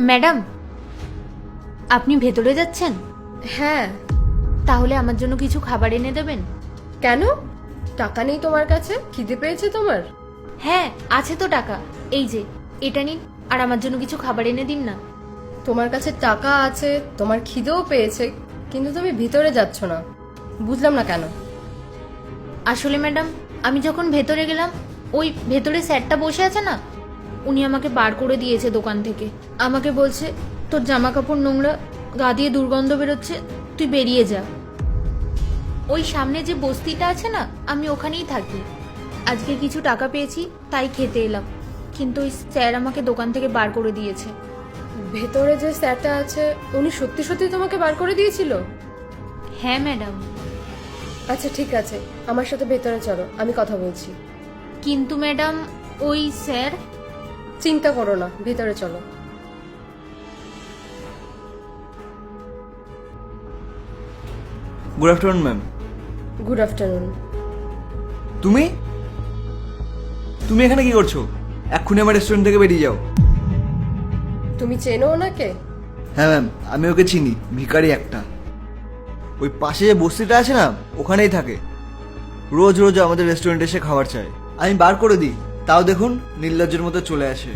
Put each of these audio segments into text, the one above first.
Madam, আপনি ভেতরে যাচ্ছেন? হ্যাঁ। তাহলে আমার জন্য কিছু খাবার এনে দেবেন? কেন? টাকা নেই তোমার কাছে? খিদে পেয়েছে তোমার? হ্যাঁ, আছে তো টাকা। এই যে এটা নিন, আর আমার জন্য কিছু খাবার এনে দিন না। তোমার কাছে টাকা আছে, তোমার খিদেও পেয়েছে, কিন্তু তুমি ভিতরে যাচ্ছ না। বুঝলাম না কেন। আসলে ম্যাডাম, আমি যখন ভেতরে গেলাম, ওই ভেতরে স্যারটা বসে আছে না, উনি আমাকে বার করে দিয়েছে দোকান থেকে। আমাকে বলছে, তোর জামা কাপড় নোংরা, গা দিয়ে দুর্গন্ধ বেরোচ্ছে, তুই বেরিয়ে যা। ওই সামনে যে বস্তিটা আছে না, আমি ওখানেই থাকি। আজকে কিছু টাকা পেয়েছি, তাই খেতে এলাম, কিন্তু ওই স্যার আমাকে দোকান থেকে বার করে দিয়েছে। ভেতরে যে স্যারটা আছে উনি সত্যি সত্যি তোমাকে বার করে দিয়েছিল? হ্যাঁ ম্যাডাম। আচ্ছা ঠিক আছে, আমার সাথে ভেতরে চলো, আমি কথা বলছি। কিন্তু ম্যাডাম, ওই স্যার। চিন্তা করো না, ভেতরে চলো। Good afternoon ma'am. Good afternoon. তুমি তুমি এখানে কি করছো? এক্ষুনি আমার রেস্টুরেন্ট থেকে বেরিয়ে যাও। তুমি চেনো ওনাকে? হ্যাঁ ম্যাম, আমি ওকে চিনি, ভিখারি একটা। ওই পাশে যে বস্তিটা আছে না, ওখানেই থাকে। রোজ রোজ আমাদের রেস্টুরেন্টে এসে খাবার চায়। আমি বার করে দিই, তাও দেখুন নির্লজ্জের মতো চলে আসে।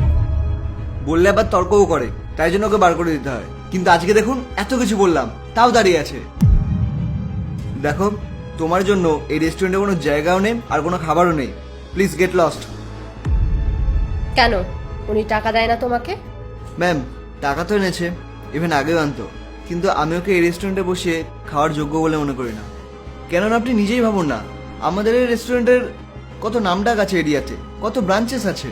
বললে আবার তর্কও করে, তাই জন্য ওকে বার করে দিতে হয়। কিন্তু আজকে দেখুন এত কিছু বললাম, তাও দাঁড়িয়ে আছে। দেখো, তোমার জন্য এই রেস্টুরেন্টে কোনো জায়গাও নেই আর কোনো খাবারও নেই। Please get lost. কেন? উনি টাকা দেয় না তোমাকে? ম্যাম, টাকা তো এনেছে, ইভেন আগেও আনতো, কিন্তু আমি ওকে এই রেস্টুরেন্টে বসে খাওয়ার যোগ্য বলে মনে করি না। কেননা আপনি নিজেই ভাবুন না, আমাদের এই রেস্টুরেন্টের কত নামডাক আছে এরিয়াতে, কত ব্রাঞ্চেস আছে।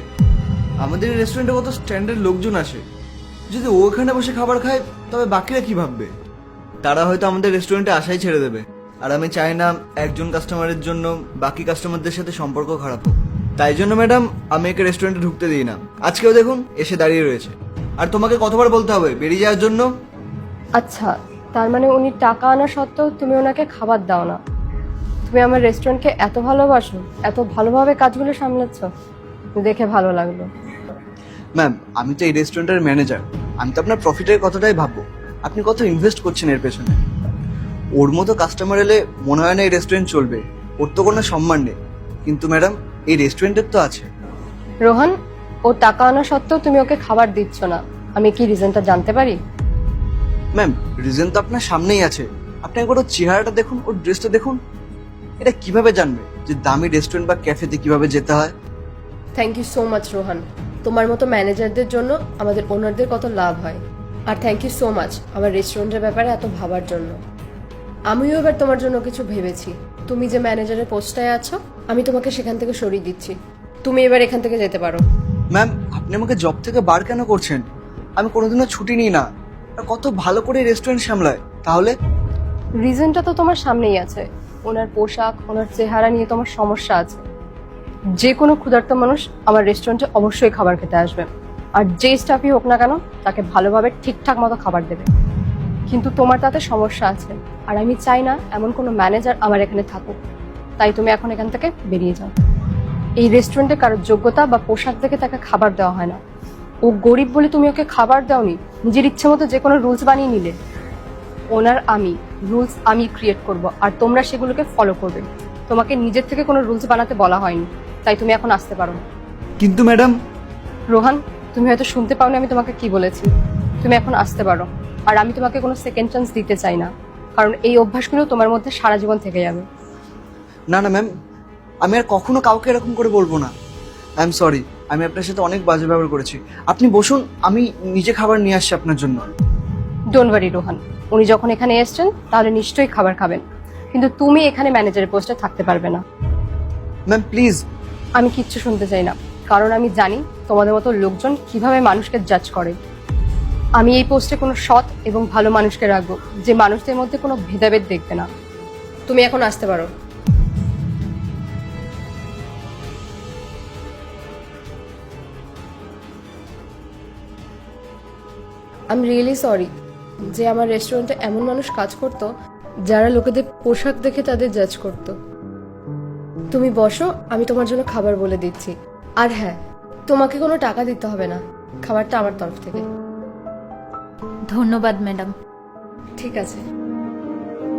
আমাদের এই রেস্টুরেন্টে কত স্ট্যান্ডার্ড লোকজন আসে। যদি ও ওখানে বসে খাবার খায়, তবে বাকিরা কি ভাববে? তারা হয়তো আমাদের রেস্টুরেন্টে আসাই ছেড়ে দেবে। আর আমি চাই না একজন কাস্টমারের জন্য বাকি কাস্টমারদের সাথে সম্পর্ক খারাপ হোক। তাই জন্য ম্যাডাম, আমি একে রেস্টুরেন্টে ঢুকতে দিই না। আজকেও দেখুন এসে দাঁড়িয়ে রয়েছে। আর তোমাকে কতবার বলতে হবে বেরিয়ে যাওয়ার জন্য? আচ্ছা, তার মানে উনি টাকা আনা সত্ত্বেও তুমি ওনাকে খাবার দাও না? তুমি আমার রেস্টুরেন্টকে এত ভালোবাসো, এত ভালোভাবে কাজগুলো সামলাচ্ছ, দেখে ভালো লাগলো। ম্যাম, আমি তো এই রেস্টুরেন্টের ম্যানেজার, আমি তো আপনার প্রফিটের কথাটাই ভাববো। আপনি কত ইনভেস্ট করছেন এর পেছনে। ওর মতো কাস্টমার এলে মনে হয় না এই রেস্টুরেন্ট চলবে। ওর তো কোনো সম্মান নেই, কিন্তু ম্যাডাম এই রেস্টুরেন্টের তো আছে। রোহন, ও টাকা আনা সত্ত্বেও তুমি ওকে খাবার দিচ্ছ না, আমি কি রিজনটা জানতে পারি? ম্যাম, রিজন তো আপনার সামনেই আছে। আপনি একবার ওর চেহারাটা দেখুন, ওর ড্রেসটা দেখুন। এটা কিভাবে জানবে যে দামি রেস্টুরেন্ট বা ক্যাফেতে কিভাবে যেতে হয়? Thank you so much Rohan, তোমার মতো ম্যানেজারদের জন্য আমাদের ওনারদের কত লাভ হয়। আর থ্যাংক ইউ সো মাচ আমার রেস্টুরেন্টের ব্যাপারে এত ভাবার জন্য। আমিও এবার তোমার জন্য কিছু ভেবেছি। তুমি যে ম্যানেজারের পোস্টটায় আছো, আমি তোমাকে সেখান থেকে সরিয়ে দিচ্ছি। তুমি এবার এখান থেকে যেতে পারো। ম্যাম, আপনি আমাকে জব থেকে বার কেন করছেন? আমি কোনোদিনও ছুটি নিই না, আর কত ভালো করে রেস্টুরেন্ট সামলায়। তাহলে রিজনটা তো তোমার সামনেই আছে। ওনার পোশাক, ওনার চেহারা নিয়ে তোমার সমস্যা আছে। যে কোনো ক্ষুধার্ত মানুষ আমার রেস্টুরেন্টে অবশ্যই খাবার খেতে আসবে, আর যে স্টাফই হোক না কেন তাকে ভালোভাবে ঠিকঠাক মতো খাবার দেবে। কিন্তু তোমার তাতে সমস্যা আছে, আর আমি চাই না এমন কোনো ম্যানেজার আমার এখানে থাকুক। তাই তুমি এখন এখান থেকে বেরিয়ে যাও। এই রেস্টুরেন্টে কারোর যোগ্যতা বা পোশাক দেখে তাকে খাবার দেওয়া হয় না। ও গরিব বলে তুমি ওকে খাবার দাওনি, নিজের ইচ্ছে মতো যে কোনো রুলস বানিয়ে নিলে। ওনার আমি, রুলস আমি ক্রিয়েট করব, আর তোমরা সেগুলোকে ফলো করবে। তোমাকে নিজের থেকে কোনো রুলস বানাতে বলা হয়নি, তাই তুমি এখন আসতে পারো। কিন্তু ম্যাডাম। রোহান, তুমি হয়তো শুনতে পাওনি আমি তোমাকে কি বলেছি। তুমি এখন আসতে পারো, আর আমি তোমাকে কোনো সেকেন্ড চান্স দিতে চাই না, কারণ এই অভ্যাসগুলো তোমার মধ্যে সারা জীবন থেকে যাবে। না না ম্যাম, আমি আর কখনো কাউকে এরকম করে বলবো না। আই এম সরি, আমি আপনার সাথে অনেক বাজে ব্যবহার করেছি। আপনি বসুন, আমি নিজে খাবার নিয়ে আসছি আপনার জন্য। ডোন্ট ওয়ারি রোহান, উনি যখন এখানে এসেছেন তাহলে নিশ্চয়ই খাবার খাবেন, কিন্তু তুমি এখানে ম্যানেজারের পোস্টে থাকতে পারবে না। Ma'am please. আমি কিচ্ছু শুনতে চাই না, কারণ আমি জানি তোমাদের মতো লোকজন কিভাবে মানুষকে জাজ করে। আমি এই পোস্টে কোনো সৎ এবং ভালো মানুষকে রাখবো, যে মানুষদের মধ্যে কোনো ভেদাভেদ দেখবে না। তুমি এখন আসতে পারো। আই এম রিয়েলি সরি যে আমার রেস্টুরেন্টে এমন মানুষ কাজ করতো যারা লোকেদের পোশাক দেখে তাদের জাজ করতো। তুমি বসো, আমি তোমার জন্য খাবার বলে দিচ্ছি। আর হ্যাঁ, তোমাকে কোনো টাকা দিতে হবে না, খাবারটা আমার তরফ থেকে। ধন্যবাদ ম্যাডাম। ঠিক আছে।